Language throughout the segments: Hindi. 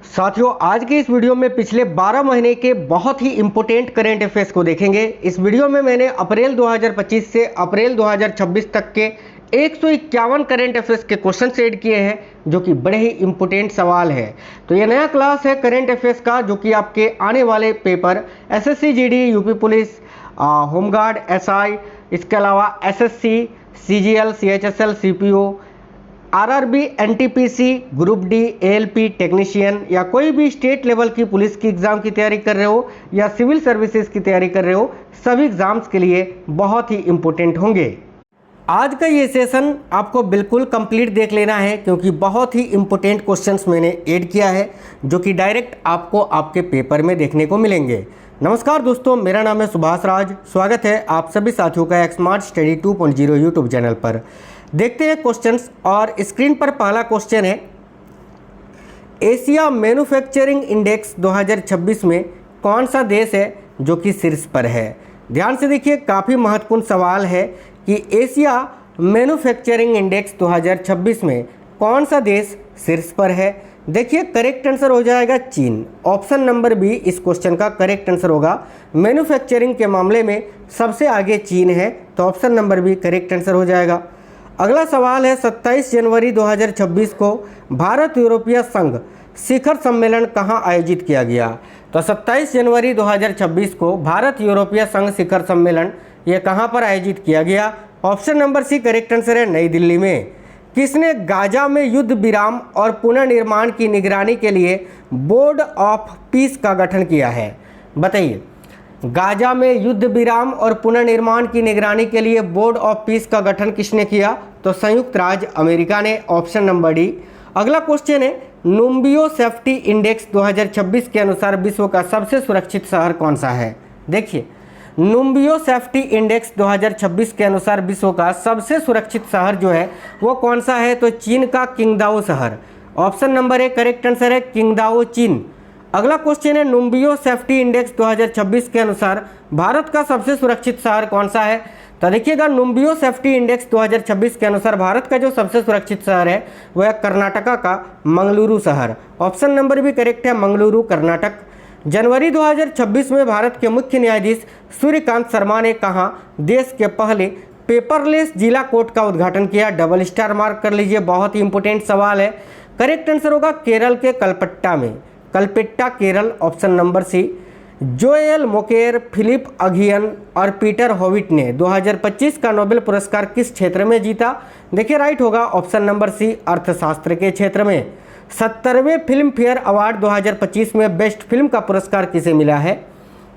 साथियों, आज के इस वीडियो में पिछले 12 महीने के बहुत ही इंपॉर्टेंट करेंट अफेयर्स को देखेंगे। इस वीडियो में मैंने अप्रैल 2025 से अप्रैल 2026 तक के 151 करेंट अफेयर्स के क्वेश्चन ऐड किए हैं, जो कि बड़े ही इंपॉर्टेंट सवाल है। तो ये नया क्लास है करेंट अफेयर्स का, जो कि आपके आने वाले paper SSC GD, UP police, home guard, SI, इसके अलावा SSC, CGL, CHSL, CPO, RRB, NTPC, group D, ALP technician या कोई भी स्टेट लेवल की पुलिस की एग्जाम की तैयारी कर रहे हो या सिविल सर्विसेज की तैयारी कर रहे हो, सभी एग्जाम्स के लिए बहुत ही इंपॉर्टेंट होंगे। आज का ये सेशन आपको बिल्कुल कंप्लीट देख लेना है, क्योंकि बहुत ही इंपॉर्टेंट क्वेश्चंस मैंने ऐड किया है, जो कि डायरेक्ट आपको आपके पेपर में देखने को मिलेंगे। नमस्कार दोस्तों, मेरा नाम है सुभाष राज। स्वागत है आप सभी साथियों का स्मार्ट स्टडी 2.0 यूट्यूब चैनल पर। देखते हैं क्वेश्चंस, और स्क्रीन पर पहला क्वेश्चन है, एशिया मैन्युफैक्चरिंग इंडेक्स 2026 में कौन सा देश है जो कि शीर्ष पर है। ध्यान से देखिए, काफ़ी महत्वपूर्ण सवाल है कि एशिया मैन्युफैक्चरिंग इंडेक्स 2026 में कौन सा देश शीर्ष पर है। देखिए, करेक्ट आंसर हो जाएगा चीन। ऑप्शन नंबर बी इस क्वेश्चन का करेक्ट आंसर होगा। मैन्युफैक्चरिंग के मामले में सबसे आगे चीन है, तो option number B correct answer हो जाएगा। अगला सवाल है, 27 जनवरी 2026 को भारत यूरोपीय संघ शिखर सम्मेलन कहाँ आयोजित किया गया। तो 27 जनवरी 2026 को भारत यूरोपीय संघ शिखर सम्मेलन ये कहाँ पर आयोजित किया गया। Option number C correct answer है, नई दिल्ली में। किसने गाजा में युद्ध विराम और पुनर्निर्माण की निगरानी के लिए बोर्ड ऑफ पीस का गठन किया है। बताइए, गाजा में युद्ध विराम और पुनर्निर्माण की निगरानी के लिए बोर्ड ऑफ पीस का गठन किसने किया। तो संयुक्त राज्य अमेरिका ने, ऑप्शन नंबर डी। अगला क्वेश्चन है, नुम्बियो सेफ्टी इंडेक्स 2026 के अनुसार विश्व का सबसे सुरक्षित शहर कौन सा है। देखिए, नुम्बियो सेफ्टी इंडेक्स 2026 के अनुसार विश्व का सबसे सुरक्षित शहर जो है वो कौन सा है। तो चीन का किंगदाओ शहर। Option number A correct answer है, किंगदाओ, चीन। अगला क्वेश्चन है, नुम्बियो सेफ्टी इंडेक्स 2026 के अनुसार भारत का सबसे सुरक्षित शहर कौन सा है। तो देखिएगा, नुम्बियो सेफ्टी इंडेक्स 2026 के अनुसार भारत का जो सबसे सुरक्षित शहर है वह है कर्नाटका का मंगलुरु शहर। ऑप्शन नंबर भी करेक्ट है, मंगलुरु, कर्नाटक। जनवरी 2026 में भारत के मुख्य न्यायाधीश सूर्यकांत शर्मा ने कहा देश के पहले पेपरलेस जिला कोर्ट का उद्घाटन किया। डबल स्टार मार्क कर लीजिए, बहुत ही इंपॉर्टेंट सवाल है। करेक्ट आंसर होगा केरल के कलपट्टा में, Kalpetta, Kerala, option number C. Joel Mokyr, Philippe Aghion और पीटर होविट ने 2025 का नोबेल पुरस्कार किस क्षेत्र में जीता। देखिए, राइट होगा ऑप्शन नंबर सी, अर्थशास्त्र के क्षेत्र में। 70वें फिल्म फेयर अवार्ड 2025 में बेस्ट फिल्म का पुरस्कार किसे मिला है।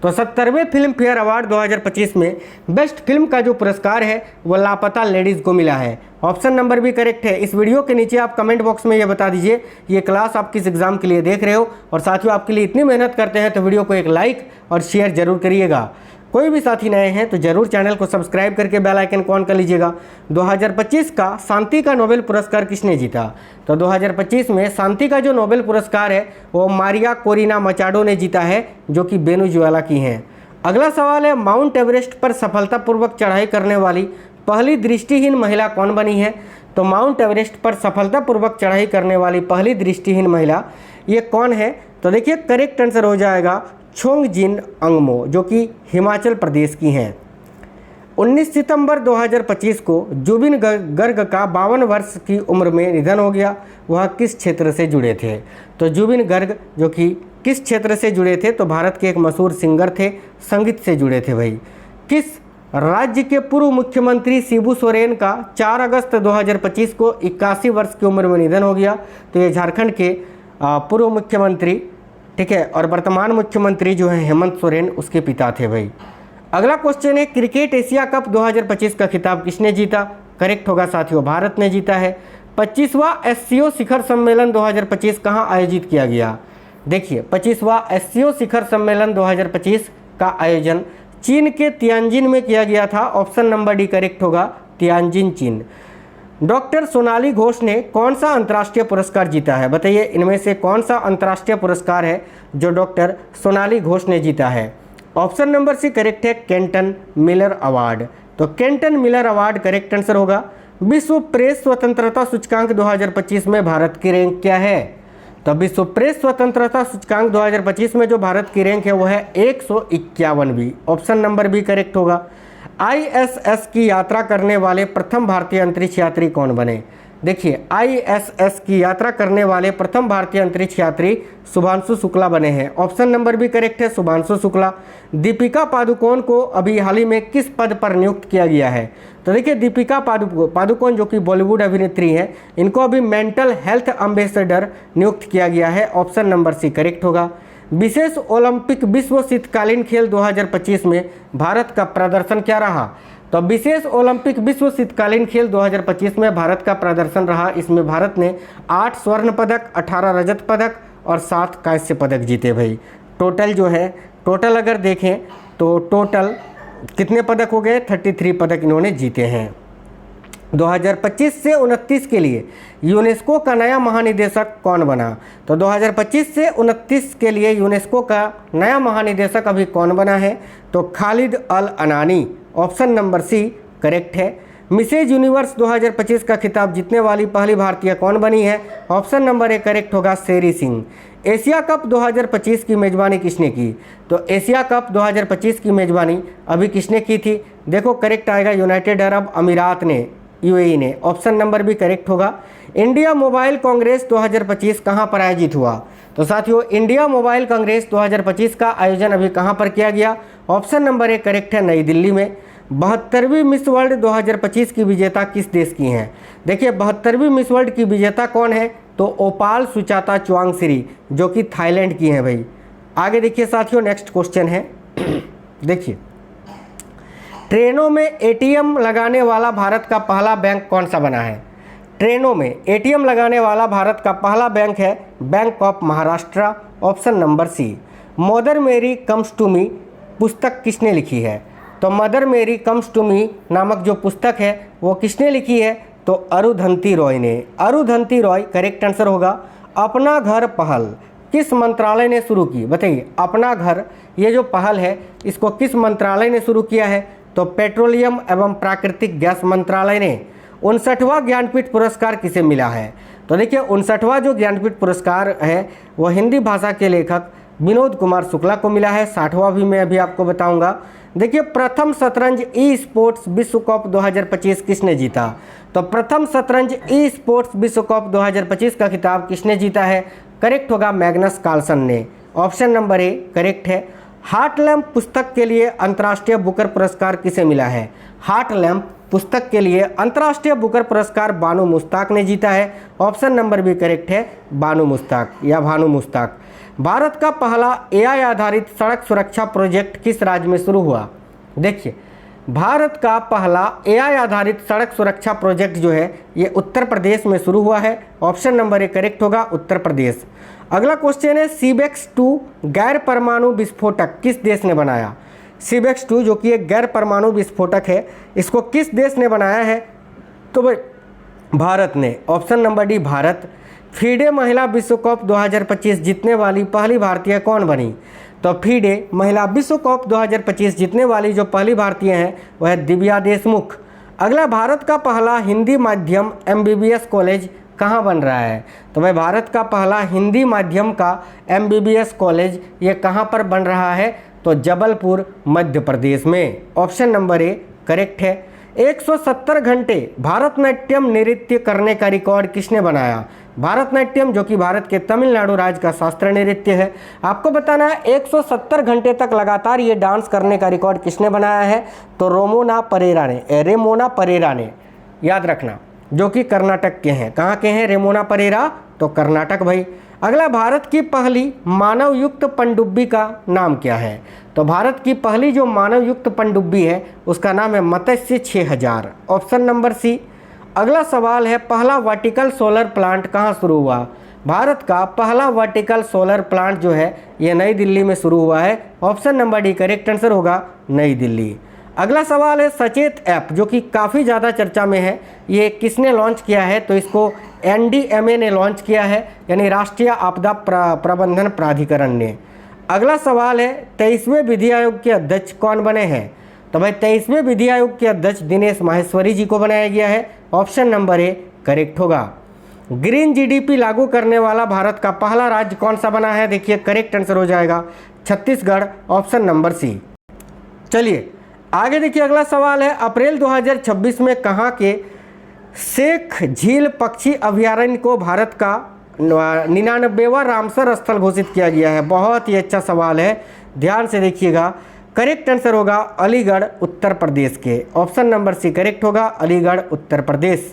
तो 70वें फिल्म फेयर अवार्ड 2025 में बेस्ट फिल्म का जो पुरस्कार है वो लापता लेडीज़ को मिला है। ऑप्शन नंबर भी करेक्ट है। इस वीडियो के नीचे आप कमेंट बॉक्स में ये बता दीजिए ये क्लास आप किस एग्जाम के लिए देख रहे हो, और साथियों आपके लिए इतनी मेहनत करते हैं तो वीडियो को एक लाइक और शेयर जरूर करिएगा। कोई भी साथी नए हैं तो जरूर चैनल को सब्सक्राइब करके बेल आइकन को ऑन कर लीजिएगा। 2025 का शांति का नोबेल पुरस्कार किसने जीता। तो 2025 में शांति का जो नोबेल पुरस्कार है वो मारिया कोरिना मचाडो ने जीता है, जो कि वेनेजुएला की हैं। अगला सवाल है, माउंट एवरेस्ट पर सफलतापूर्वक चढ़ाई करने वाली पहली दृष्टिहीन महिला कौन बनी है। तो माउंट एवरेस्ट पर सफलतापूर्वक चढ़ाई करने वाली पहली दृष्टिहीन महिला ये कौन है। तो देखिए, करेक्ट आंसर हो जाएगा छोंगजिन अंगमो, जो कि हिमाचल प्रदेश की हैं। 19 सितंबर 2025 को जुबिन गर्ग का 52 वर्ष की उम्र में निधन हो गया। वह किस क्षेत्र से जुड़े थे। तो जुबिन गर्ग जो कि किस क्षेत्र से जुड़े थे, तो भारत के एक मशहूर सिंगर थे, संगीत से जुड़े थे भाई। किस राज्य के पूर्व मुख्यमंत्री शिबू सोरेन का 4 अगस्त 2025 को 81 वर्ष की उम्र में निधन हो गया। तो ये झारखंड के पूर्व मुख्यमंत्री, ठीक है, और वर्तमान मुख्यमंत्री जो है हेमंत सोरेन, उसके पिता थे भाई। अगला क्वेश्चन है, क्रिकेट एशिया कप 2025 का खिताब किसने जीता। करेक्ट होगा साथियों, भारत ने जीता है। 25वां एससीओ शिखर सम्मेलन 2025 कहाँ आयोजित किया गया। देखिए, 25वां एससीओ शिखर सम्मेलन 2025 का आयोजन चीन के तियानजिन में किया गया था। ऑप्शन नंबर डी करेक्ट होगा, तियानजिन, चीन। डॉक्टर सोनाली घोष ने कौन सा अंतर्राष्ट्रीय पुरस्कार जीता है। बताइए, इनमें से कौन सा अंतर्राष्ट्रीय पुरस्कार है जो डॉक्टर सोनाली घोष ने जीता है। ऑप्शन नंबर सी करेक्ट है, केंटन मिलर अवार्ड। तो केंटन मिलर अवार्ड करेक्ट आंसर होगा। विश्व प्रेस स्वतंत्रता सूचकांक 2025 में भारत की रैंक क्या है। तो विश्व प्रेस स्वतंत्रता सूचकांक 2025 में जो भारत की रैंक है वो है 151वीं। ऑप्शन नंबर बी करेक्ट होगा। आईएसएस की यात्रा करने वाले प्रथम भारतीय अंतरिक्ष यात्री कौन बने? देखिए, आईएसएस की यात्रा करने वाले प्रथम भारतीय अंतरिक्ष यात्री शुभांशु शुक्ला बने हैं। ऑप्शन नंबर बी करेक्ट है, शुभांशु शुक्ला। दीपिका पादुकोण को अभी हाल ही में किस पद पर नियुक्त किया गया है? तो देखिए, दीपिका पादुकोण जो कि बॉलीवुड अभिनेत्री हैं, इनको अभी मेंटल हेल्थ एम्बेसडर नियुक्त किया गया है। ऑप्शन नंबर सी करेक्ट होगा। विशेष ओलंपिक विश्व शीतकालीन खेल 2025 में भारत का प्रदर्शन क्या रहा? तो विशेष ओलंपिक विश्व शीतकालीन खेल 2025 में भारत का प्रदर्शन रहा, इसमें भारत ने 8 स्वर्ण पदक, 18 रजत पदक और 7 कांस्य पदक जीते भाई। टोटल अगर देखें तो टोटल कितने पदक हो गए? 33 पदक इन्होंने जीते हैं। 2025 से 29 के लिए यूनेस्को का नया महानिदेशक कौन बना? तो 2025 से 29 के लिए यूनेस्को का नया महानिदेशक अभी कौन बना है? तो खालिद अल अनानी। ऑप्शन नंबर सी करेक्ट है। मिसेज यूनिवर्स 2025 का खिताब जीतने वाली पहली भारतीय कौन बनी है? ऑप्शन नंबर ए करेक्ट होगा, शेरी सिंह। एशिया कप 2025 की मेज़बानी किसने की? तो एशिया कप 2025 की मेज़बानी अभी किसने की थी? देखो, करेक्ट आएगा यूनाइटेड अरब अमीरात ने, यूएई ने। ऑप्शन नंबर भी करेक्ट होगा। इंडिया मोबाइल कांग्रेस 2025 कहां पर आयोजित हुआ? तो साथियों, इंडिया मोबाइल कांग्रेस 2025 का आयोजन अभी कहां पर किया गया? ऑप्शन नंबर ए करेक्ट है, नई दिल्ली में। 72वीं मिस वर्ल्ड 2025 की विजेता किस देश की हैं? देखिए, 72वीं मिस वर्ल्ड की विजेता कौन है? तो ओपाल सुचाता चुआंगसिरी, जो कि थाईलैंड की हैं भाई। आगे देखिए साथियों, नेक्स्ट क्वेश्चन है देखिए, ट्रेनों में एटीएम लगाने वाला भारत का पहला बैंक कौन सा बना है? ट्रेनों में एटीएम लगाने वाला भारत का पहला बैंक है bank of Maharashtra. Option number C. Mother Mary comes to me पुस्तक किसने लिखी है? तो मदर मेरी कम्स टू मी नामक जो पुस्तक है वो किसने लिखी है? तो अरुंधति रॉय ने। अरुंधति रॉय करेक्ट आंसर होगा। अपना घर पहल किस मंत्रालय ने शुरू की? बताइए, अपना घर ये जो पहल है इसको किस मंत्रालय ने शुरू किया है? तो पेट्रोलियम एवं प्राकृतिक गैस मंत्रालय ने। 59वां ज्ञानपीठ पुरस्कार किसे मिला है? तो देखिए, 59वां जो ज्ञानपीठ पुरस्कार है वो हिंदी भाषा के लेखक विनोद कुमार शुक्ला को मिला है। 60वां भी मैं अभी आपको बताऊंगा। देखिए, प्रथम शतरंज ई स्पोर्ट्स विश्व कप 2025 किसने जीता? तो प्रथम शतरंज ई स्पोर्ट्स विश्व कप 2025 का खिताब किसने जीता है? करेक्ट होगा, मैग्नस कार्लसन ने। ऑप्शन नंबर ए करेक्ट है। हार्ट लैम्प पुस्तक के लिए अंतर्राष्ट्रीय बुकर पुरस्कार किसे मिला है? हार्ट लैम्प पुस्तक के लिए अंतर्राष्ट्रीय बुकर पुरस्कार बानू मुश्ताक ने जीता है। ऑप्शन नंबर भी करेक्ट है, बानू मुश्ताक या भानु मुश्ताक। भारत का पहला एआई आधारित सड़क सुरक्षा प्रोजेक्ट किस राज्य में शुरू हुआ? देखिए, भारत का पहला एआई आधारित सड़क सुरक्षा प्रोजेक्ट जो है ये उत्तर प्रदेश में शुरू हुआ है। ऑप्शन नंबर ए करेक्ट होगा, उत्तर प्रदेश। अगला क्वेश्चन है, सीबेक्स 2 गैर परमाणु विस्फोटक किस देश ने बनाया? सीबेक्स 2 जो कि एक गैर परमाणु विस्फोटक है, इसको किस देश ने बनाया है? तो भाई भारत ने। Option number D Bharat. FIDE महिला विश्व कप 2025 जीतने वाली पहली भारतीय कौन बनी? तो फीडे महिला विश्व कप 2025 जीतने वाली जो पहली भारतीय हैं वह है दिव्या देशमुख। अगला, भारत का पहला हिंदी माध्यम एमबीबीएस कॉलेज कहाँ बन रहा है? तो भाई भारत का पहला हिंदी माध्यम का एमबीबीएस कॉलेज ये कहाँ पर बन रहा है? तो जबलपुर मध्य प्रदेश में। ऑप्शन नंबर ए करेक्ट है। 170 घंटे भारतनाट्यम नृत्य करने का रिकॉर्ड किसने बनाया? भारतनाट्यम जो कि भारत के तमिलनाडु राज्य का शास्त्रीय नृत्य है। आपको बताना है 170 घंटे तक लगातार ये डांस करने का रिकॉर्ड किसने बनाया है? तो रेमोना परेरा ने, याद रखना, जो कि कर्नाटक के हैं। कहाँ के हैं रेमोना परेरा? तो कर्नाटक भाई। अगला, भारत की पहली मानव युक्त पनडुब्बी का नाम क्या है? तो भारत की पहली जो मानव युक्त पनडुब्बी है उसका नाम है मत्स्य 6000। ऑप्शन नंबर सी। अगला सवाल है, पहला वर्टिकल सोलर प्लांट कहाँ शुरू हुआ? भारत का पहला वर्टिकल सोलर प्लांट जो है ये नई दिल्ली में शुरू हुआ है। Option number D correct answer होगा, नई दिल्ली। अगला सवाल है, सचेत ऐप जो कि काफ़ी ज़्यादा चर्चा में है, ये किसने लॉन्च किया है? तो इसको एनडीएमए ने लॉन्च किया है, यानी राष्ट्रीय आपदा प्रबंधन प्राधिकरण ने। अगला सवाल है, 23वें विधि आयोग के अध्यक्ष कौन बने हैं? तो भाई 23वें विधि आयोग के अध्यक्ष दिनेश माहेश्वरी जी को बनाया गया है। ऑप्शन नंबर ए करेक्ट होगा। ग्रीन जीडीपी लागू करने वाला भारत का पहला राज्य कौन सा बना है? देखिए करेक्ट आंसर हो जाएगा छत्तीसगढ़, ऑप्शन नंबर सी। चलिए आगे देखिए, अगला सवाल है, अप्रैल 2026 में कहाँ के शेख झील पक्षी अभयारण्य को भारत का 99वां रामसर स्थल घोषित किया गया है? बहुत ही अच्छा सवाल है, ध्यान से देखिएगा। करेक्ट आंसर होगा अलीगढ़, उत्तर प्रदेश के, ऑप्शन नंबर सी करेक्ट होगा, अलीगढ़, उत्तर प्रदेश।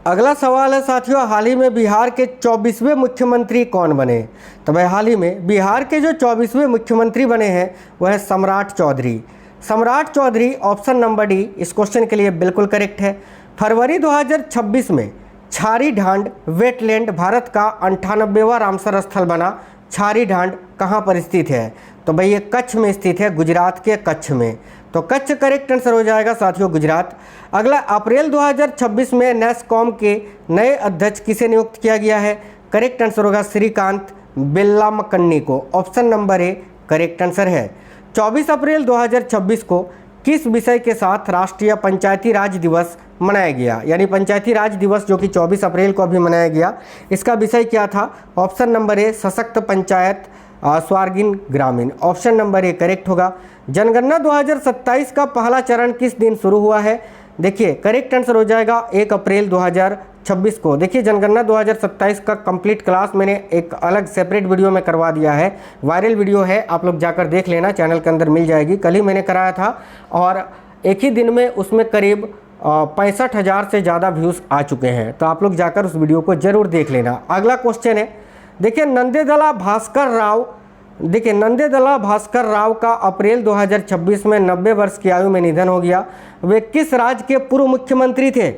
अगला सवाल है साथियों, हाल ही में बिहार के 24वें मुख्यमंत्री कौन बने? तो भाई हाल ही में बिहार के जो 24वें मुख्यमंत्री बने हैं वह है सम्राट चौधरी। सम्राट चौधरी, ऑप्शन नंबर डी इस क्वेश्चन के लिए बिल्कुल करेक्ट है। फरवरी 2026 में छारी ढांड वेटलैंड भारत का 98वां रामसर स्थल बना। छारी ढांड कहाँ पर स्थित है? तो भाई ये कच्छ में स्थित है, गुजरात के कच्छ में, तो कच्छ करेक्ट आंसर हो जाएगा साथियों, गुजरात। अगला, अप्रैल 2026 में नेस्कॉम के नए अध्यक्ष किसे नियुक्त किया गया है? करेक्ट आंसर होगा श्रीकांत बेल्लामकन्नी को, option number A correct answer है। 24 अप्रैल 2026 को किस विषय के साथ राष्ट्रीय पंचायती राज दिवस मनाया गया? यानी पंचायती राज दिवस जो कि 24 अप्रैल को अभी मनाया गया, इसका विषय क्या था? ऑप्शन नंबर ए सशक्त पंचायत स्वार्गिन ग्रामीण, ऑप्शन नंबर ए करेक्ट होगा। जनगणना 2027 का पहला चरण किस दिन शुरू हुआ है? देखिए करेक्ट आंसर हो जाएगा 1 अप्रैल 2026 को। देखिए जनगणना 2027 का कंप्लीट क्लास मैंने एक अलग सेपरेट वीडियो में करवा दिया है, वायरल वीडियो है, आप लोग जाकर देख लेना, चैनल के अंदर मिल जाएगी। कल ही मैंने कराया था और एक ही दिन में उसमें करीब 65,000 से ज़्यादा व्यूज़ आ चुके हैं, तो आप लोग जाकर उस वीडियो को ज़रूर देख लेना। अगला क्वेश्चन है, देखिए नंदेदला भास्कर राव का अप्रैल 2026 में 90 वर्ष की आयु में निधन हो गया। वे किस राज्य के पूर्व मुख्यमंत्री थे?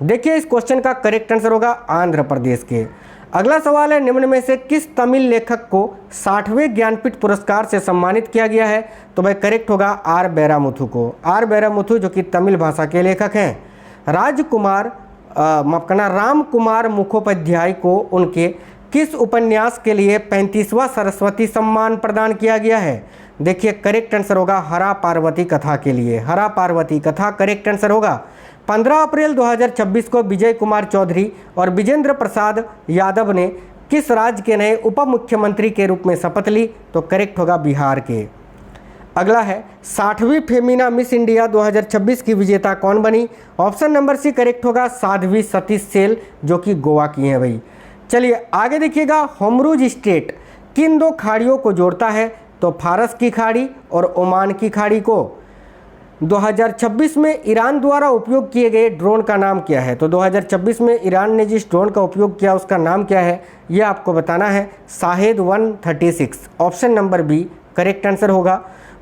देखिए इस क्वेश्चन का करेक्ट आंसर होगा आंध्र प्रदेश के। अगला सवाल है, निम्न में से किस तमिल लेखक को 60वें ज्ञानपीठ पुरस्कार से सम्मानित किया गया है? तो भाई करेक्ट होगा आर बैरामुथु को, आर बैरामुथु जो कि तमिल भाषा के लेखक हैं। राम कुमार मुखोपाध्याय को उनके किस उपन्यास के लिए 35वां सरस्वती सम्मान प्रदान किया गया है? देखिए करेक्ट आंसर होगा हरा पार्वती कथा के लिए, हरा पार्वती कथा करेक्ट आंसर होगा। 15 अप्रैल 2026 को विजय कुमार चौधरी और विजेंद्र प्रसाद यादव ने किस राज्य के नए उप मुख्यमंत्री के रूप में शपथ ली? तो करेक्ट होगा बिहार के। अगला है, 60वीं फेमिना मिस इंडिया 2026 की विजेता कौन बनी? ऑप्शन नंबर सी करेक्ट होगा साध्वी सतीश सेल जो कि गोवा की हैं भाई। चलिए आगे देखिएगा, होमरूज स्ट्रेट किन दो खाड़ियों को जोड़ता है? तो फारस की खाड़ी और ओमान की खाड़ी को। 2026 में ईरान द्वारा उपयोग किए गए ड्रोन का नाम क्या है? तो 2026 में ईरान ने जिस ड्रोन का उपयोग किया उसका नाम क्या है, यह आपको बताना है। शाहेद 136, option number B correct answer होगा।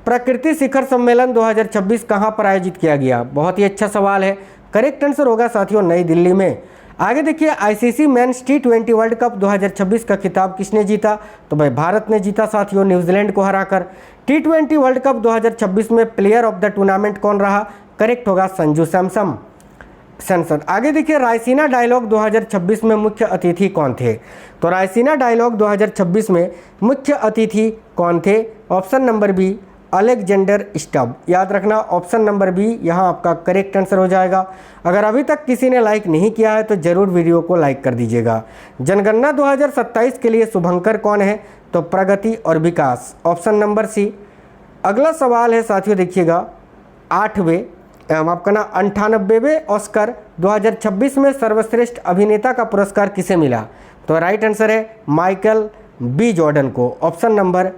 प्रकृति शिखर सम्मेलन 2026 कहाँ पर आयोजित किया गया? बहुत ही अच्छा सवाल है, करेक्ट आंसर होगा साथियों नई दिल्ली में। आगे देखिए, ICC men's T20 world cup 2026 का खिताब किसने जीता? तो भाई भारत ने जीता साथियों, न्यूजीलैंड को हराकर। T20 वर्ल्ड कप 2026 में प्लेयर ऑफ द टूर्नामेंट कौन रहा? करेक्ट होगा संजू सैमसन। आगे देखिए, रायसीना डायलॉग 2026 में मुख्य अतिथि कौन थे? तो रायसीना डायलॉग 2026 में मुख्य अतिथि कौन थे? Option number B Alexander Stubb, याद रखना ऑप्शन नंबर बी यहाँ आपका करेक्ट आंसर हो जाएगा। अगर अभी तक किसी ने लाइक नहीं किया है तो ज़रूर वीडियो को लाइक कर दीजिएगा। जनगणना 2027 के लिए शुभंकर कौन है? तो प्रगति और विकास, ऑप्शन नंबर सी। अगला सवाल है साथियों देखिएगा, 98वें ऑस्कर 2026 में सर्वश्रेष्ठ अभिनेता का पुरस्कार किसे मिला? तो राइट आंसर है माइकल बी जॉर्डन को, ऑप्शन नंबर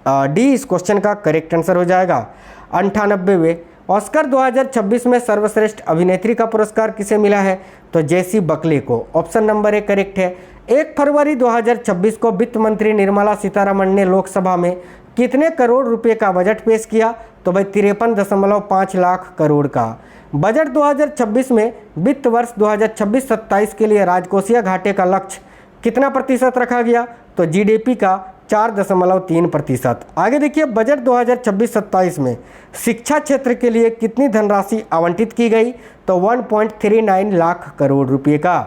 डी इस क्वेश्चन का करेक्ट आंसर हो जाएगा। 98वें ऑस्कर 2026 में सर्वश्रेष्ठ अभिनेत्री का पुरस्कार किसे मिला है? तो जेसी बकले को, ऑप्शन नंबर ए करेक्ट है। 1 फरवरी 2026 को वित्त मंत्री निर्मला सीतारमण ने लोकसभा में कितने करोड़ रुपए का बजट पेश किया? तो भाई 53.5 लाख करोड़ का। बजट 2026 में वित्त वर्ष 2026-27 के लिए राजकोषीय घाटे का लक्ष्य कितना प्रतिशत रखा गया? तो जीडीपी का 4.3%। आगे देखिए, बजट 2026-27 में शिक्षा क्षेत्र के लिए कितनी धनराशि आवंटित की गई? तो 1.39 लाख करोड़ रुपए का।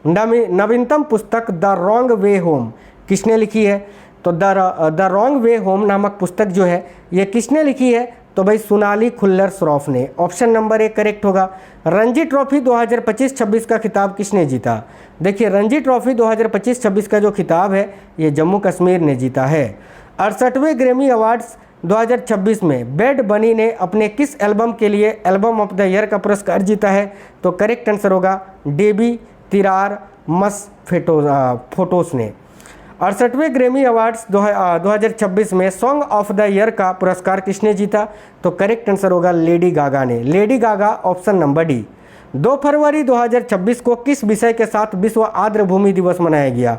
नवीनतम पुस्तक द रॉन्ग वे होम किसने लिखी है? तो द रॉन्ग वे होम नामक पुस्तक जो है ये किसने लिखी है? तो भाई सोनाली खुल्लर श्रॉफ ने। ऑप्शन नंबर ए करेक्ट होगा। रणजी ट्रॉफी 2025-26 का खिताब किसने जीता? देखिए रणजी ट्रॉफी 2025-26 का जो खिताब है ये जम्मू कश्मीर ने जीता है। 68वें ग्रैमी अवार्ड्स 2026 में बैड बनी ने अपने किस एल्बम के लिए एल्बम ऑफ द ईयर का पुरस्कार जीता है? तो करेक्ट आंसर होगा डेबी तिरार मस फोटोस ने। 68वें ग्रैमी अवार्ड्स 2026 में सॉन्ग ऑफ द ईयर का पुरस्कार किसने जीता? तो करेक्ट आंसर होगा लेडी गागा ने। Lady Gaga, option number D. 2 फरवरी 2026 को किस विषय के साथ विश्व आर्द्र भूमि दिवस मनाया गया?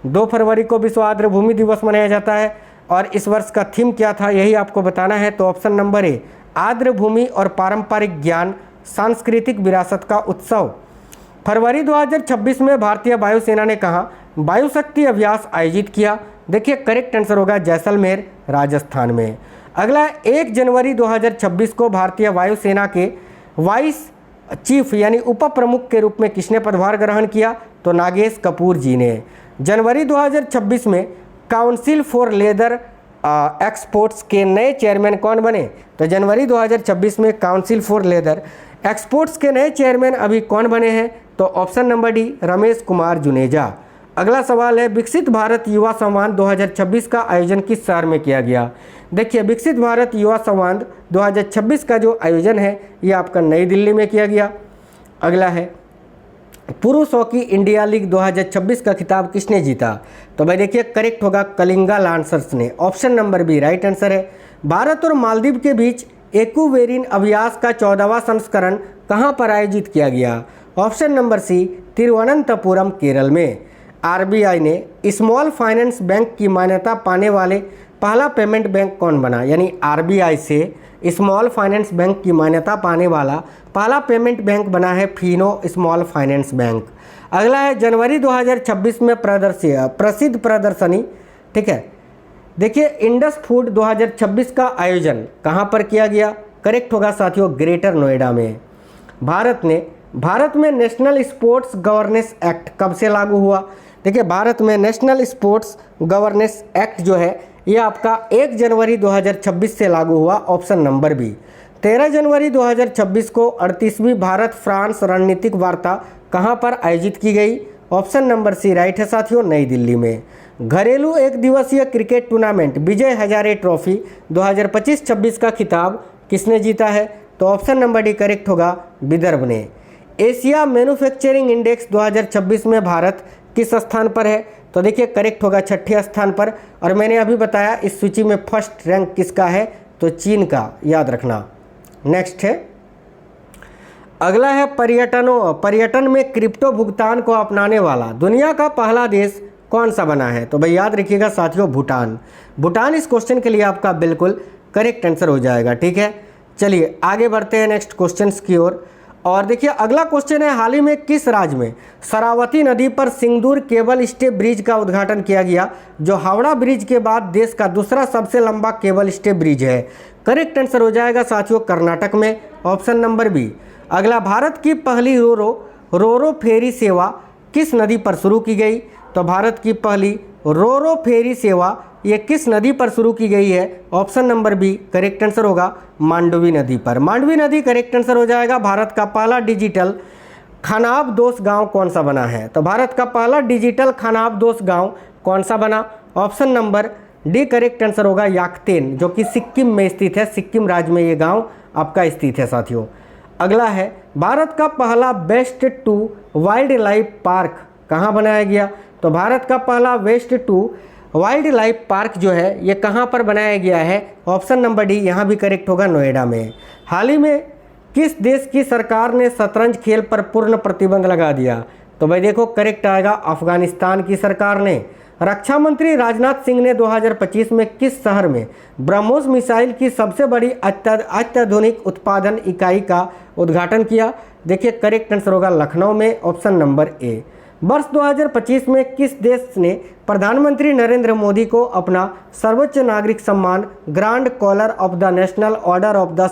2 फरवरी को विश्व आर्द्र भूमि दिवस मनाया जाता है और इस वर्ष का थीम क्या था यही आपको बताना है। तो ऑप्शन नंबर ए आर्द्र भूमि और पारंपरिक ज्ञान सांस्कृतिक विरासत का उत्सव। फरवरी 2026 में भारतीय वायुसेना ने कहा वायु शक्ति अभ्यास आयोजित किया? देखिए करेक्ट आंसर होगा जैसलमेर राजस्थान में। अगला 1 जनवरी 2026 को भारतीय वायुसेना के वाइस चीफ यानी उप प्रमुख के रूप में किसने पदभार ग्रहण किया? तो नागेश कपूर जी ने। जनवरी 2026 में काउंसिल फॉर लेदर एक्सपोर्ट्स के नए चेयरमैन कौन बने? तो जनवरी 2026 में काउंसिल फॉर लेदर एक्सपोर्ट्स के नए चेयरमैन अभी कौन बने हैं? तो option number D Ramesh Kumar Juneja. अगला सवाल है विकसित भारत युवा संवाद 2026 का आयोजन किस शहर में किया गया? देखिए विकसित भारत युवा संवाद 2026 का जो आयोजन है ये आपका नई दिल्ली में किया गया। अगला है पुरुष हॉकी इंडिया लीग 2026 का खिताब किसने जीता? तो भाई देखिए करेक्ट होगा कलिंगा लांसर्स ने। Option number B right answer है। भारत और मालदीव के बीच एक्वेरिन अभ्यास का 14वां संस्करण कहां पर आयोजित किया गया? Option number C Thiruvananthapuram Kerala में। आरबीआई ने स्मॉल फाइनेंस बैंक की मान्यता पाने वाले पहला पेमेंट बैंक कौन बना? यानी आरबीआई से स्मॉल फाइनेंस बैंक की मान्यता पाने वाला पहला पेमेंट बैंक बना है फिनो स्मॉल फाइनेंस बैंक। अगला है जनवरी 2026 में प्रसिद्ध प्रदर्शनी, ठीक है। देखिए इंडस फूड 2026 का आयोजन कहाँ पर किया गया? करेक्ट होगा साथियों ग्रेटर नोएडा में। भारत में नेशनल स्पोर्ट्स गवर्नेंस एक्ट कब से लागू हुआ? देखिए भारत में नेशनल स्पोर्ट्स गवर्नेंस एक्ट जो है ये आपका 1 जनवरी 2026 से लागू हुआ। Option number B. 13 जनवरी 2026 को 38वीं भारत फ्रांस रणनीतिक वार्ता कहां पर आयोजित की गई? ऑप्शन नंबर सी राइट है साथियों नई दिल्ली में। घरेलू एक दिवसीय cricket tournament Vijay Hazare trophy 2025-26 का खिताब किसने जीता है? तो ऑप्शन नंबर डी करेक्ट होगा विदर्भ ने। एशिया मैन्युफैक्चरिंग इंडेक्स 2026 में भारत किस स्थान पर है? तो देखिए करेक्ट होगा 6ठे स्थान पर। और मैंने अभी बताया इस सूची में फर्स्ट रैंक किसका है? तो चीन का, याद रखना। नेक्स्ट है अगला है पर्यटन में क्रिप्टो भुगतान को अपनाने वाला दुनिया का पहला देश कौन सा बना है? तो भाई याद रखिएगा साथियों भूटान इस क्वेश्चन के लिए आपका बिल्कुल करेक्ट आंसर हो जाएगा, ठीक है। चलिए आगे बढ़ते हैं नेक्स्ट क्वेश्चंस की ओर। और देखिए अगला क्वेश्चन है हाल ही में किस राज्य में शरावती नदी पर सिंदूर केबल स्टे ब्रिज का उद्घाटन किया गया, जो हावड़ा ब्रिज के बाद देश का दूसरा सबसे लंबा केबल स्टे ब्रिज है? करेक्ट आंसर हो जाएगा साथियों कर्नाटक में। Option number B. अगला भारत की पहली रोरो फेरी सेवा किस नदी पर शुरू की गई? तो भारत की पहली रोरो फेरी सेवा ये किस नदी पर शुरू की गई है? Option number B correct answer होगा मांडवी नदी पर। मांडवी नदी करेक्ट आंसर हो जाएगा। भारत का पहला डिजिटल खानाबदोश गांव कौन सा बना है? तो भारत का पहला डिजिटल खानाबदोश गांव कौन सा बना? Option number D correct answer होगा याकतेन, जो कि सिक्किम में स्थित है। सिक्किम राज्य में ये गांव आपका स्थित है साथियों। अगला है भारत का पहला waste to wildlife park कहाँ बनाया गया? तो भारत का पहला waste to wildlife park जो है ये कहाँ पर बनाया गया है? ऑप्शन नंबर डी यहाँ भी करेक्ट होगा नोएडा में। हाल ही में किस देश की सरकार ने शतरंज खेल पर पूर्ण प्रतिबंध लगा दिया? तो भाई देखो करेक्ट आएगा अफगानिस्तान की सरकार ने। रक्षा मंत्री राजनाथ सिंह ने 2025 में किस शहर में ब्रह्मोस मिसाइल की सबसे बड़ी अत्याधुनिक उत्पादन इकाई का उद्घाटन किया? देखिए करेक्ट आंसर होगा लखनऊ में। ऑप्शन नंबर ए। वर्ष 2025 में किस देश ने प्रधानमंत्री नरेंद्र मोदी को अपना सर्वोच्च नागरिक सम्मान Grand Collar of the National Order of the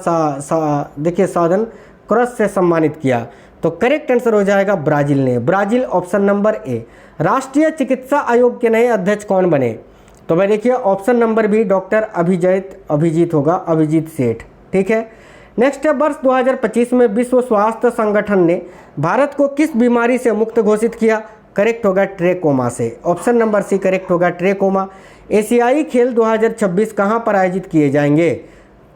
देखिए साउदर्न क्रॉस से सम्मानित किया? तो करेक्ट आंसर हो जाएगा ब्राजील ने। ब्राजील ऑप्शन नंबर ए। राष्ट्रीय चिकित्सा आयोग के नए अध्यक्ष कौन बने? तो भाई देखिए option number B doctor Abhijit होगा, अभिजीत सेठ। ठीक है। नेक्स्ट है, वर्ष 2025 में विश्व स्वास्थ्य संगठन ने भारत को किस बीमारी से मुक्त घोषित किया? करेक्ट होगा ट्रेकोमा से। ऑप्शन नंबर सी करेक्ट होगा ट्रेकोमा। एशियाई खेल 2026 कहाँ पर आयोजित किए जाएंगे?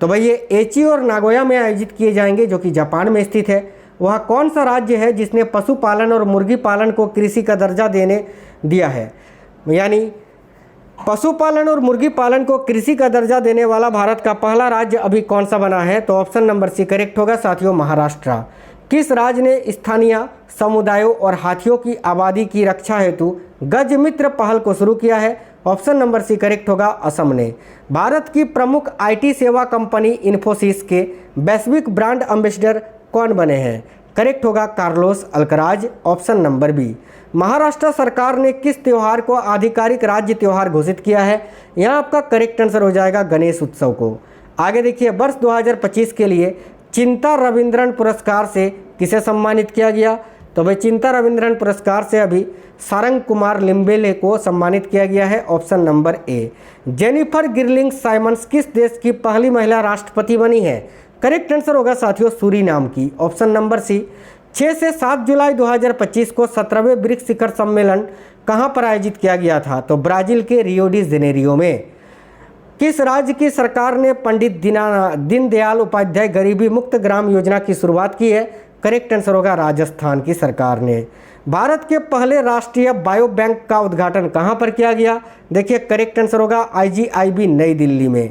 तो भाई ये एची और नागोया में आयोजित किए जाएंगे, जो कि जापान में स्थित है। वह कौन सा राज्य है जिसने पशुपालन और मुर्गी पालन को कृषि का दर्जा देने दिया है? यानी पशुपालन और मुर्गी पालन को कृषि का दर्जा देने वाला भारत का पहला राज्य अभी कौन सा बना है? तो ऑप्शन नंबर सी करेक्ट होगा साथियों, महाराष्ट्र। किस राज्य ने स्थानीय समुदायों और हाथियों की आबादी की रक्षा हेतु गज मित्र पहल को शुरू किया है? ऑप्शन नंबर सी करेक्ट होगा, असम ने। भारत की प्रमुख आईटी सेवा कंपनी इन्फोसिस के वैश्विक ब्रांड एम्बेसडर कौन बने हैं? करेक्ट होगा Carlos Alcaraz. Option number B. Maharashtra सरकार ने किस त्यौहार को आधिकारिक राज्य त्यौहार घोषित किया है? यहाँ आपका करेक्ट आंसर हो जाएगा गणेश उत्सव को। आगे देखिए, वर्ष 2025 के लिए चिंता रविंद्रन पुरस्कार से किसे सम्मानित किया गया? तो भाई चिंता रविंद्रन पुरस्कार से अभी सारंग कुमार लिम्बेले को सम्मानित किया गया है। Option number A. Jennifer Geerlings Simons किस देश की पहली महिला राष्ट्रपति बनी है? करेक्ट आंसर होगा साथियों सूरीनाम की। ऑप्शन नंबर सी। 6 से 7 जुलाई 2025 को 17वें ब्रिक्स शिखर सम्मेलन कहां पर आयोजित किया गया था? तो ब्राजील के रियो डी जेनेरियो में। किस राज्य की सरकार ने पंडित दीनदयाल उपाध्याय गरीबी मुक्त ग्राम योजना की शुरुआत की है? करेक्ट आंसर होगा राजस्थान की सरकार ने। भारत के पहले राष्ट्रीय बायो बैंक का उद्घाटन कहां पर किया गया? देखिए करेक्ट आंसर होगा IGIB नई दिल्ली में।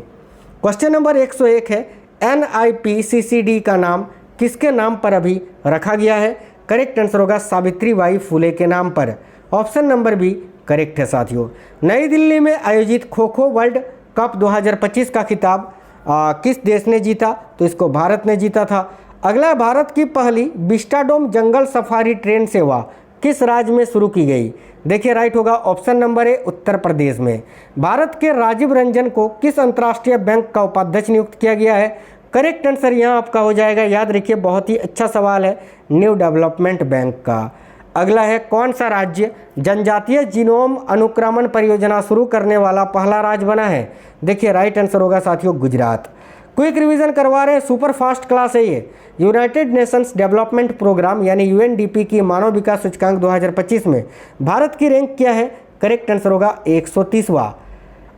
क्वेश्चन नंबर 101 है, NIPCCD का नाम किसके नाम पर अभी रखा गया है? करेक्ट आंसर होगा सावित्रीबाई फुले के नाम पर। ऑप्शन नंबर बी करेक्ट है साथियों। नई दिल्ली में आयोजित खो खो वर्ल्ड कप 2025 का खिताब किस देश ने जीता? तो इसको भारत ने जीता था। अगला है, भारत की पहली विस्टाडोम जंगल सफारी ट्रेन सेवा किस राज्य में शुरू की गई? देखिए राइट होगा ऑप्शन नंबर ए, उत्तर प्रदेश में। भारत के राजीव रंजन को किस अंतर्राष्ट्रीय बैंक का उपाध्यक्ष नियुक्त किया गया है? करेक्ट आंसर यहाँ आपका हो जाएगा, याद रखिए बहुत ही अच्छा सवाल है, न्यू डेवलपमेंट बैंक का। अगला है, कौन सा राज्य जनजातीय जीनोम अनुक्रमण परियोजना शुरू करने वाला पहला राज्य बना है? देखिए राइट आंसर होगा साथियों गुजरात। क्विक रिवीजन करवा रहे हैं, सुपर फास्ट क्लास है ये। यूनाइटेड नेशंस डेवलपमेंट प्रोग्राम यानी UNDP की मानव विकास सूचकांक 2025 में भारत की रैंक क्या है? करेक्ट आंसर होगा 130वां।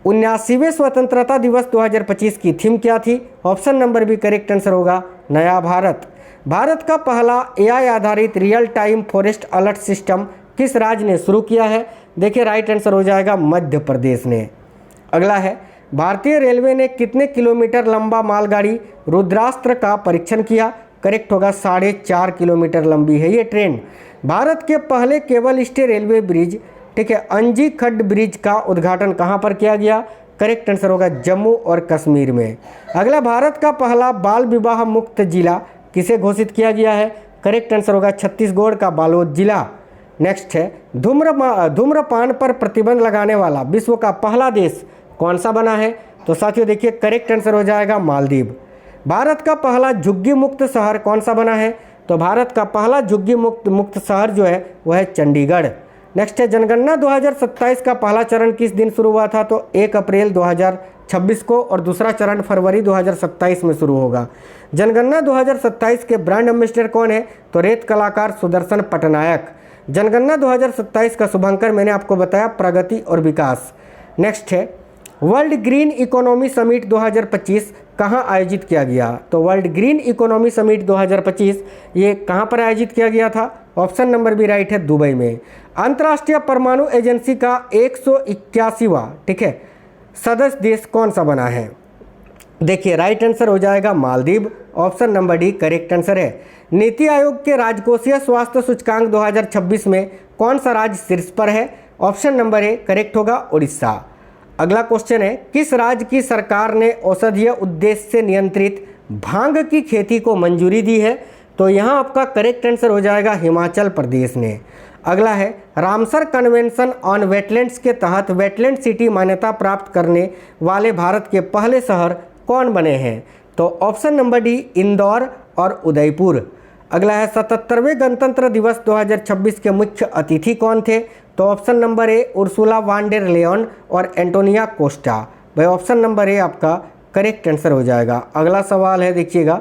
79वें स्वतंत्रता दिवस 2025 की थीम क्या थी? Option number B correct answer होगा नया भारत। भारत का पहला AI आधारित real time forest alert system किस राज्य ने शुरू किया है? देखिए राइट आंसर हो जाएगा मध्य प्रदेश ने। अगला है, भारतीय रेलवे ने कितने किलोमीटर लंबा मालगाड़ी रुद्रास्त्र का परीक्षण किया? करेक्ट होगा 4.5 किलोमीटर लंबी है ये ट्रेन। भारत के पहले केबल स्टे रेलवे ब्रिज, ठीक है, अंजी खड्ड ब्रिज का उद्घाटन कहां पर किया गया? करेक्ट आंसर होगा जम्मू और कश्मीर में। अगला, भारत का पहला बाल विवाह मुक्त जिला किसे घोषित किया गया है? करेक्ट आंसर होगा छत्तीसगढ़ का बालोद जिला। नेक्स्ट है, धूम्रपान पर प्रतिबंध लगाने वाला विश्व का पहला देश कौन सा बना है? तो साथियों देखिए करेक्ट आंसर हो जाएगा मालदीव। भारत का पहला झुग्गी मुक्त शहर कौन सा बना है? तो भारत का पहला झुग्गी मुक्त शहर जो है वह है चंडीगढ़। नेक्स्ट है, जनगणना 2027 का पहला चरण किस दिन शुरू हुआ था? तो 1 अप्रैल 2026 को, और दूसरा चरण फरवरी 2027 में शुरू होगा। जनगणना 2027 के ब्रांड एम्बेसडर कौन है? तो रेत कलाकार सुदर्शन पटनायक। जनगणना 2027 का शुभांकर मैंने आपको बताया प्रगति और विकास। नेक्स्ट है, वर्ल्ड ग्रीन इकोनॉमी समिट 2025 कहां आयोजित किया गया? तो वर्ल्ड ग्रीन इकोनॉमी समिट 2025 ये कहां पर आयोजित किया गया था? ऑप्शन नंबर बी राइट है, दुबई में। अंतर्राष्ट्रीय परमाणु एजेंसी का 181वां, ठीक है, सदस्य देश कौन सा बना है? देखिए राइट आंसर हो जाएगा Maldives. Option number D correct answer है। नीति आयोग के राजकोषीय स्वास्थ्य सूचकांक 2026 में कौन सा राज्य शीर्ष पर है? ऑप्शन नंबर ए करेक्ट होगा उड़ीसा। अगला क्वेश्चन है, किस राज्य की सरकार ने औषधीय उद्देश्य से नियंत्रित भांग की खेती को मंजूरी दी है? तो यहाँ आपका करेक्ट आंसर हो जाएगा हिमाचल प्रदेश ने। अगला है, रामसर कन्वेंशन ऑन वेटलैंड्स के तहत वेटलैंड सिटी मान्यता प्राप्त करने वाले भारत के पहले शहर कौन बने हैं? तो ऑप्शन नंबर डी इंदौर और उदयपुर। अगला है, 77वें गणतंत्र दिवस 2026 के मुख्य अतिथि कौन थे? तो ऑप्शन नंबर ए उर्सुला वान डेर लेयन और एंटोनिया कोस्टा। भाई ऑप्शन नंबर ए आपका करेक्ट आंसर हो जाएगा। अगला सवाल है, देखिएगा,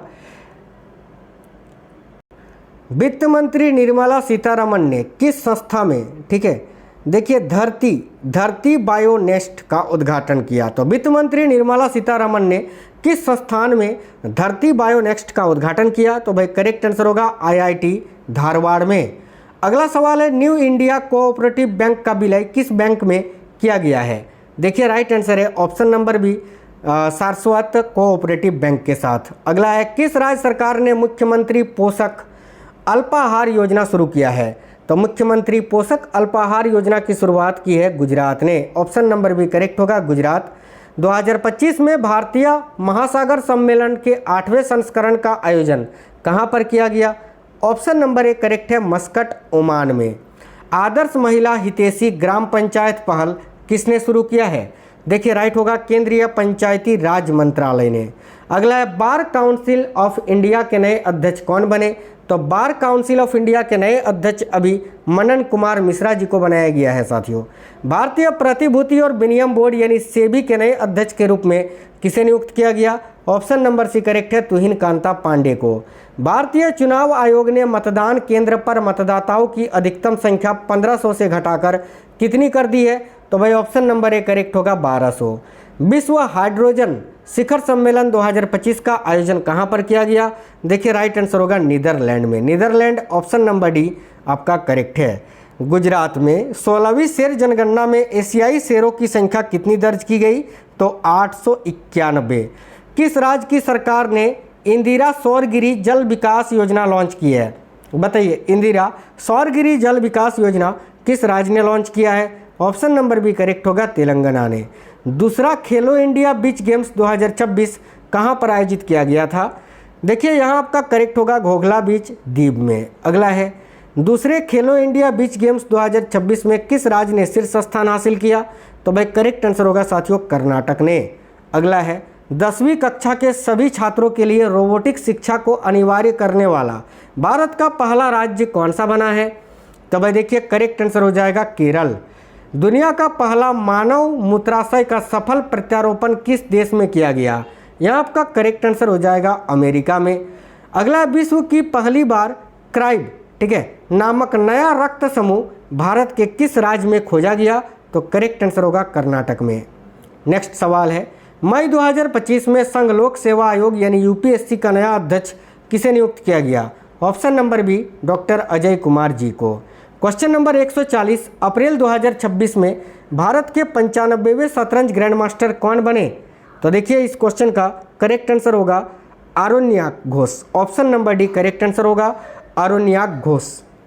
वित्त मंत्री निर्मला सीतारमण ने किस संस्था में, ठीक है, देखिए, धरती बायोनेस्ट का उद्घाटन किया। तो वित्त मंत्री निर्मला सीतारमण ने किस संस्थान में धरती बायोनेस्ट का उद्घाटन किया? तो भाई करेक्ट आंसर होगा IIT धारवाड़ में। अगला सवाल है, न्यू इंडिया कोऑपरेटिव बैंक का विलय किस बैंक में किया गया है? देखिए राइट आंसर है option number B, Saraswat cooperative bank के साथ। अगला है, किस राज्य सरकार ने मुख्यमंत्री पोषक अल्पाहार योजना शुरू किया है? तो मुख्यमंत्री पोषक अल्पाहार योजना की शुरुआत की है गुजरात ने। ऑप्शन नंबर बी करेक्ट होगा, गुजरात। 2025 में भारतीय महासागर सम्मेलन के 8वें संस्करण का आयोजन कहां पर किया गया? ऑप्शन नंबर ए करेक्ट है, मस्कट, ओमान में। आदर्श महिला हितैषी ग्राम पंचायत पहल किसने शुरू किया है? देखिए राइट होगा, केंद्रीय पंचायती राज मंत्रालय ने। अगला है, बार काउंसिल ऑफ इंडिया के नए अध्यक्ष कौन बने? तो बार काउंसिल ऑफ इंडिया के नए अध्यक्ष अभी मनन कुमार मिश्रा जी को बनाया गया है साथियों। भारतीय प्रतिभूति और विनिमय बोर्ड यानी सेबी के नए अध्यक्ष के रूप में किसे नियुक्त किया गया? ऑप्शन नंबर सी करेक्ट है, तुहिन कांता पांडे को। भारतीय चुनाव आयोग ने मतदान केंद्र पर मतदाताओं की अधिकतम संख्या 1500 से घटाकर कितनी कर दी है? तो भाई ऑप्शन नंबर ए करेक्ट होगा, 1200। विश्व हाइड्रोजन शिखर सम्मेलन 2025 का आयोजन कहां पर किया गया? देखिए राइट आंसर होगा, नीदरलैंड में। नीदरलैंड ऑप्शन नंबर डी आपका करेक्ट है। गुजरात में 16वीं शेर जनगणना में एशियाई शेरों की संख्या कितनी दर्ज की गई? तो 891। किस राज्य की सरकार ने इंदिरा सौरगिरी जल विकास योजना लॉन्च की है? बताइए, इंदिरा सौरगिरी जल विकास योजना किस राज्य ने लॉन्च किया है? ऑप्शन नंबर बी करेक्ट होगा, तेलंगाना ने। दूसरा, खेलो इंडिया बीच गेम्स 2026 कहां पर आयोजित किया गया था? देखिए यहां आपका करेक्ट होगा, घोघला बीच, दीव में। अगला है, दूसरे खेलो इंडिया बीच गेम्स 2026 में किस राज्य ने शीर्ष स्थान हासिल किया? तो भाई करेक्ट आंसर होगा साथियों, कर्नाटक ने। अगला है, 10वीं कक्षा के सभी छात्रों के लिए रोबोटिक शिक्षा को अनिवार्य करने वाला भारत का पहला राज्य कौन सा बना है? तो भाई देखिए करेक्ट आंसर हो जाएगा, केरल। दुनिया का पहला मानव मूत्राशय का सफल प्रत्यारोपण किस देश में किया गया? यहाँ आपका करेक्ट आंसर हो जाएगा, अमेरिका में। अगला, विश्व की पहली बार क्राइब, ठीक है, नामक नया रक्त समूह भारत के किस राज्य में खोजा गया? तो करेक्ट आंसर होगा, कर्नाटक में। नेक्स्ट सवाल है, मई 2025 में संघ लोक सेवा आयोग यानी UPSC का नया अध्यक्ष किसे नियुक्त किया गया? Option number B, doctor Ajay Kumar ji को। क्वेश्चन नंबर 140, अप्रैल 2026 में भारत के 95वें शतरंज ग्रैंड मास्टर कौन बने? तो देखिए इस क्वेश्चन का करेक्ट आंसर होगा, Aranyak Ghosh. Option number D correct answer होगा, आरोन्याक घोष।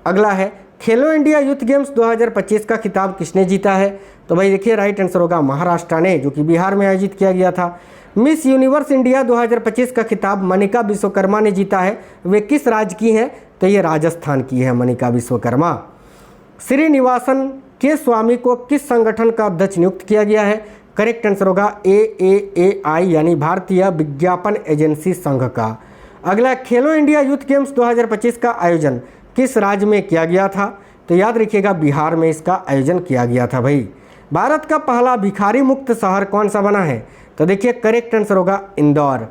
अगला है, खेलो इंडिया यूथ गेम्स 2025 का खिताब किसने जीता है? तो भाई देखिए राइट आंसर होगा, महाराष्ट्र ने, जो कि बिहार में आयोजित किया गया था। मिस यूनिवर्स इंडिया 2025 का खिताब मनिका विश्वकर्मा ने जीता है। वे किस राज्य की हैं? तो ये राजस्थान की है मनिका विश्वकर्मा। श्रीनिवासन के स्वामी को किस संगठन का अध्यक्ष नियुक्त किया गया है? करेक्ट आंसर होगा, AAAI यानी भारतीय विज्ञापन एजेंसी संघ का। अगला, खेलो इंडिया यूथ गेम्स 2025 का आयोजन किस राज्य में किया गया था? तो याद रखिएगा, बिहार में इसका आयोजन किया गया था भाई। भारत का पहला भिखारी मुक्त शहर कौन सा बना है? तो देखिए करेक्ट आंसर होगा, इंदौर।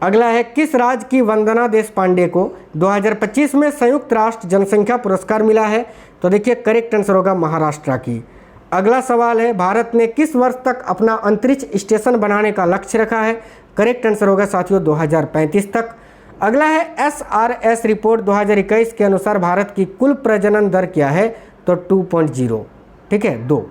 अगला है, किस राज्य की वंदना देशपांडे को 2025 में संयुक्त राष्ट्र जनसंख्या पुरस्कार मिला है? तो देखिए करेक्ट आंसर होगा, महाराष्ट्र की। अगला सवाल है, भारत ने किस वर्ष तक अपना अंतरिक्ष स्टेशन बनाने का लक्ष्य रखा है? करेक्ट आंसर होगा साथियों, 2035 तक। अगला है, SRS रिपोर्ट 2021 के अनुसार भारत की कुल प्रजनन दर क्या है? तो 2.0, ठीक है, 2।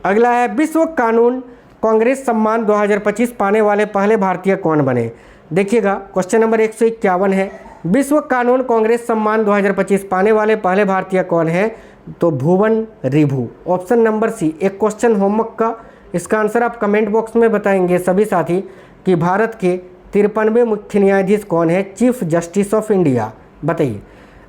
अगला है, विश्व कानून कांग्रेस सम्मान 2025 पाने वाले पहले भारतीय कौन बने? देखिएगा क्वेश्चन नंबर 151 है, विश्व कानून कांग्रेस सम्मान 2025 पाने वाले पहले भारतीय कौन है? तो Bhuvan Ribhu. Option number C. एक क्वेश्चन होमवर्क का, इसका आंसर आप कमेंट बॉक्स में बताएंगे सभी साथी कि भारत के 53वें मुख्य न्यायाधीश कौन है? Chief justice of India. बताइए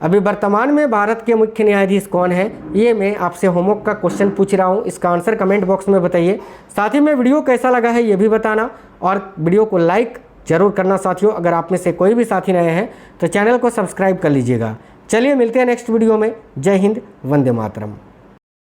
अभी वर्तमान में भारत के मुख्य न्यायाधीश कौन है? ये मैं आपसे होमवर्क का क्वेश्चन पूछ रहा हूँ, इसका आंसर कमेंट बॉक्स में बताइए। साथ ही में वीडियो कैसा लगा है ये भी बताना, और वीडियो को लाइक जरूर करना साथियों। अगर आप में से कोई भी साथी नए हैं तो चैनल को सब्सक्राइब कर लीजिएगा। चलिए मिलते हैं नेक्स्ट वीडियो में। जय हिंद, वंदे मातरम।